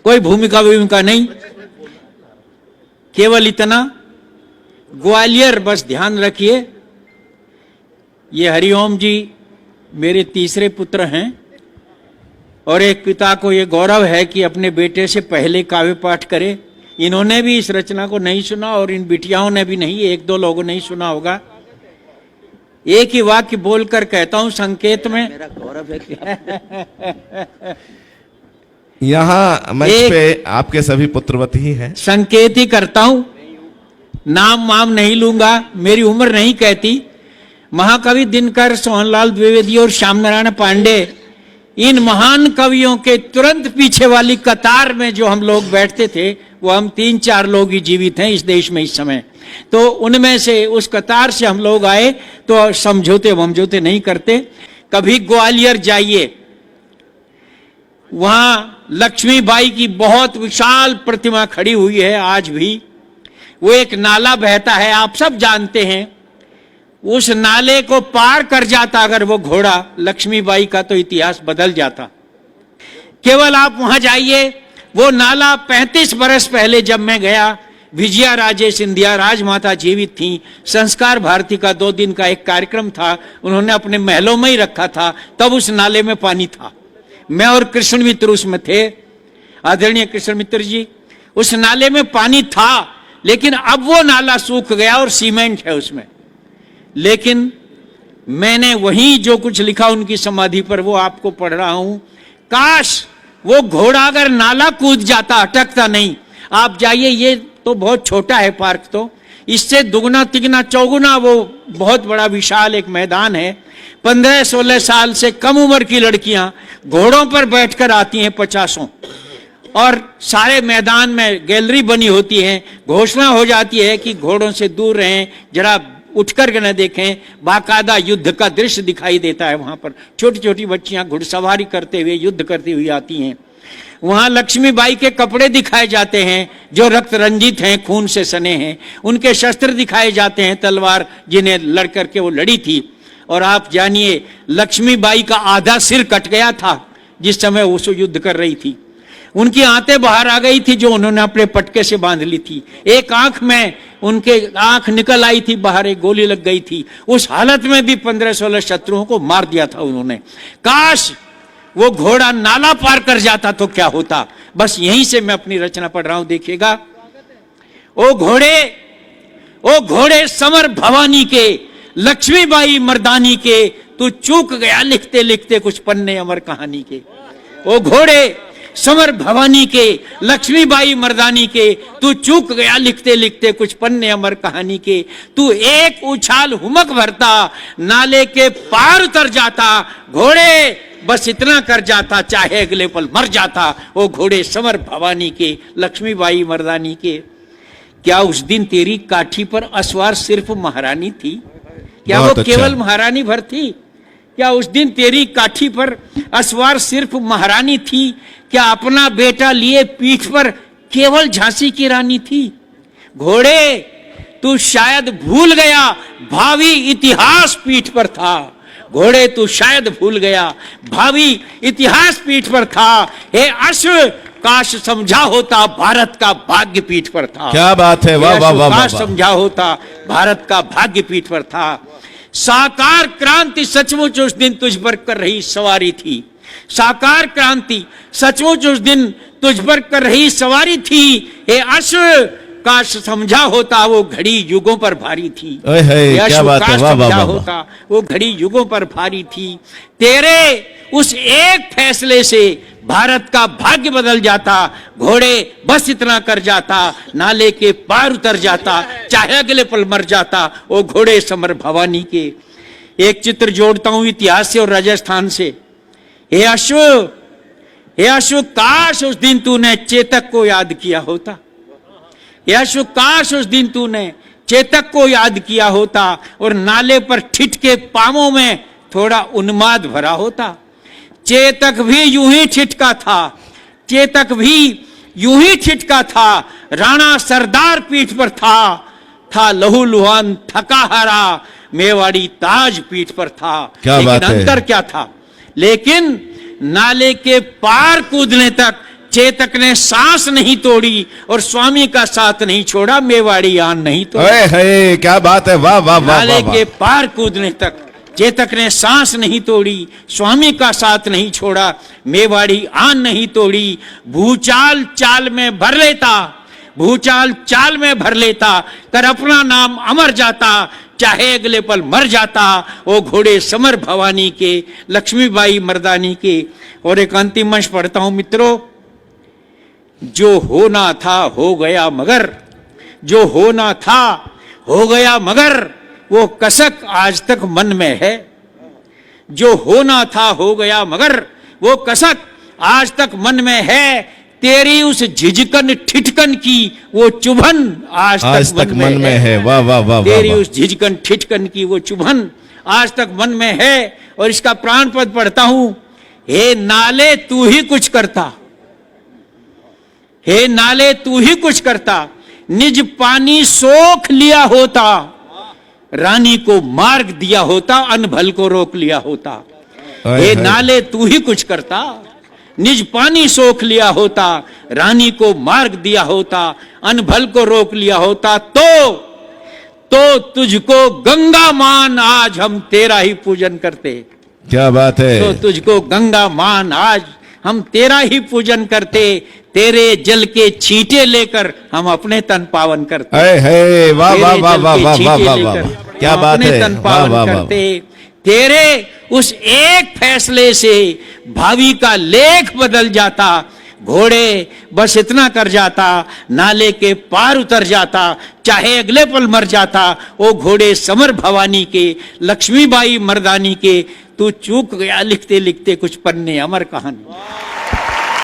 कोई भूमिका नहीं, केवल इतना, ग्वालियर बस ध्यान रखिए। ये हरिओम जी मेरे तीसरे पुत्र हैं और एक पिता को ये गौरव है कि अपने बेटे से पहले काव्य पाठ करे। इन्होंने भी इस रचना को नहीं सुना और इन बिटियाओं ने भी नहीं, एक दो लोगों ने ही सुना होगा। एक ही वाक्य बोलकर कहता हूं संकेत में, मेरा गौरव है यहाँ मंच पे आपके सभी पुत्रवत ही हैं। संकेत ही करता हूं, नाम वाम नहीं लूंगा, मेरी उम्र नहीं कहती। महाकवि दिनकर, सोहनलाल द्विवेदी और श्याम नारायण पांडे, इन महान कवियों के तुरंत पीछे वाली कतार में जो हम लोग बैठते थे, वो हम 3-4 लोग ही जीवित हैं इस देश में इस समय। तो उनमें से, उस कतार से हम लोग आए, तो समझौते वमझौते नहीं करते। कभी ग्वालियर जाइए, वहां लक्ष्मीबाई की बहुत विशाल प्रतिमा खड़ी हुई है आज भी। वो एक नाला बहता है, आप सब जानते हैं। उस नाले को पार कर जाता अगर वो घोड़ा लक्ष्मीबाई का, तो इतिहास बदल जाता। केवल आप वहां जाइए, वो नाला 35 बरस पहले जब मैं गया, विजया राजे सिंधिया राजमाता जीवित थी। संस्कार भारती का 2 दिन का एक कार्यक्रम था, उन्होंने अपने महलों में ही रखा था, तब उस नाले में पानी था। मैं और कृष्ण मित्र उसमें थे, आदरणीय कृष्ण मित्र जी। उस नाले में पानी था, लेकिन अब वो नाला सूख गया और सीमेंट है उसमें। लेकिन मैंने वहीं जो कुछ लिखा उनकी समाधि पर, वो आपको पढ़ रहा हूं। काश वो घोड़ा अगर नाला कूद जाता, अटकता नहीं। आप जाइए, ये तो बहुत छोटा है पार्क, तो इससे दुगना तिगुना चौगुना वो बहुत बड़ा विशाल एक मैदान है। 15-16 साल से कम उम्र की लड़कियां घोड़ों पर बैठकर आती हैं 50, और सारे मैदान में गैलरी बनी होती है। घोषणा हो जाती है कि घोड़ों से दूर रहें, जरा उठकर के न देखें। बाकायदा युद्ध का दृश्य दिखाई देता है वहां पर। छोटी छोटी बच्चियां घुड़सवारी करते हुए, युद्ध करती हुई आती हैं। वहां लक्ष्मीबाई के कपड़े दिखाए जाते हैं जो रक्त रंजित हैं, खून से सने हैं। उनके शस्त्र दिखाए जाते हैं, तलवार जिन्हें लड़ करके वो लड़ी थी। और आप जानिए, लक्ष्मीबाई का आधा सिर कट गया था जिस समय वो युद्ध कर रही थी। उनकी आंतें बाहर आ गई थी जो उन्होंने अपने पटके से बांध ली थी। एक आंख में उनके आंख निकल आई थी बाहर, एक गोली लग गई थी। उस हालत में भी 15-16 शत्रुओं को मार दिया था उन्होंने। काश वो घोड़ा नाला पार कर जाता तो क्या होता। बस यहीं से मैं अपनी रचना पढ़ रहा हूं, देखिएगा। ओ घोड़े समर भवानी के, लक्ष्मीबाई मर्दानी के, तू चूक गया लिखते लिखते कुछ पन्ने अमर कहानी के। ओ घोड़े समर भवानी के, लक्ष्मीबाई मर्दानी के, तू चूक गया लिखते लिखते कुछ पन्ने अमर कहानी के। तू एक उछाल हुमक भरता, नाले के पार उतर जाता। घोड़े बस इतना कर जाता, चाहे अगले पल मर जाता। ओ घोड़े समर भवानी के, लक्ष्मीबाई मर्दानी के। क्या उस दिन तेरी काठी पर असवार सिर्फ महारानी थी? क्या वो केवल महारानी भर थी? क्या उस दिन तेरी काठी पर असवार सिर्फ महारानी थी? क्या अपना बेटा लिए पीठ पर केवल झांसी की रानी थी? घोड़े तू शायद भूल गया, भावी इतिहास पीठ पर था। घोड़े तू शायद भूल गया, भावी इतिहास पीठ पर था। हे अश्व काश समझा होता, भारत का भाग्य पीठ पर था। क्या बात है, वाह वाह वाह। काश समझा होता, भारत का भाग्य पीठ पर था। साकार क्रांति सचमुच उस दिन तुझ पर कर रही सवारी थी। साकार क्रांति सचमुच उस दिन तुझ पर कर रही सवारी थी। हे अश्व काश समझा होता, वो घड़ी युगों पर भारी थी। क्या बात है, वाह वाह होता, वो घड़ी युगों पर भारी थी। तेरे उस एक फैसले से भारत का भाग्य बदल जाता। घोड़े बस इतना कर जाता, नाले के पार उतर जाता, चाहे अगले पल मर जाता। वो घोड़े समर भवानी के। एक चित्र जोड़ता हूं इतिहास से और राजस्थान से। हे अश्व काश उस दिन तूने चेतक को याद किया होता। हे अश्व काश उस दिन तूने चेतक को याद किया होता और नाले पर ठिठके पांवों में थोड़ा उन्माद भरा होता। चेतक भी यूं ही ठिठका था, चेतक भी यूं ही ठिठका था। राणा सरदार पीठ पर था लहू लुहान थका हारा, मेवाड़ी ताज पीठ पर था। लेकिन अंतर क्या था? लेकिन नाले के पार कूदने तक चेतक ने सांस नहीं तोड़ी और स्वामी का साथ नहीं छोड़ा, मेवाड़ी आन नहीं तोड़ी। अरे है, क्या बात है, वाह वाह वाह नाले वाह के पार कूदने तक चेतक ने सांस नहीं तोड़ी, स्वामी का साथ नहीं छोड़ा, मेवाड़ी आन नहीं तोड़ी। भूचाल चाल में भर लेता, भूचाल चाल में भर लेता, कर अपना नाम अमर जाता, चाहे अगले पल मर जाता। वो घोड़े समर भवानी के, लक्ष्मीबाई मर्दानी के। और एक अंतिम अंश पढ़ता हूं मित्रों। जो होना था हो गया मगर, जो होना था हो गया मगर, वो कसक आज तक मन में है। जो होना था हो गया मगर, वो कसक आज तक मन में है। तेरी उस झिझकन ठिठकन की वो चुभन आज तक मन में है। वाह वाह वाह तेरी वाह। उस झिझकन ठिठकन की वो चुभन आज तक मन में है। और इसका प्राण पद पढ़ता हूं। हे नाले तू ही कुछ करता, हे नाले तू ही कुछ करता, निज पानी सोख लिया होता, रानी को मार्ग दिया होता, अनभल को रोक लिया होता। हे नाले तू ही कुछ करता, निज पानी सोख लिया होता, रानी को मार्ग दिया होता, अनभल को रोक लिया होता। तो तुझको गंगा मान आज हम तेरा ही पूजन करते। क्या बात है। तो तुझको गंगा मान आज हम तेरा ही पूजन करते। तेरे जल के छींटे लेकर हम अपने तन पावन करते। है, वाह वाह वाह वाह वाह वाह वाह वाह, क्या बात है, तन वाह पावन वाह वाह। करते। तेरे उस एक फैसले से भावी का लेख बदल जाता। घोड़े बस इतना कर जाता, नाले के पार उतर जाता, चाहे अगले पल मर जाता। वो घोड़े समर भवानी के, लक्ष्मीबाई मर्दानी के। तू चूक गया लिखते लिखते कुछ पन्ने, अमर कहानी।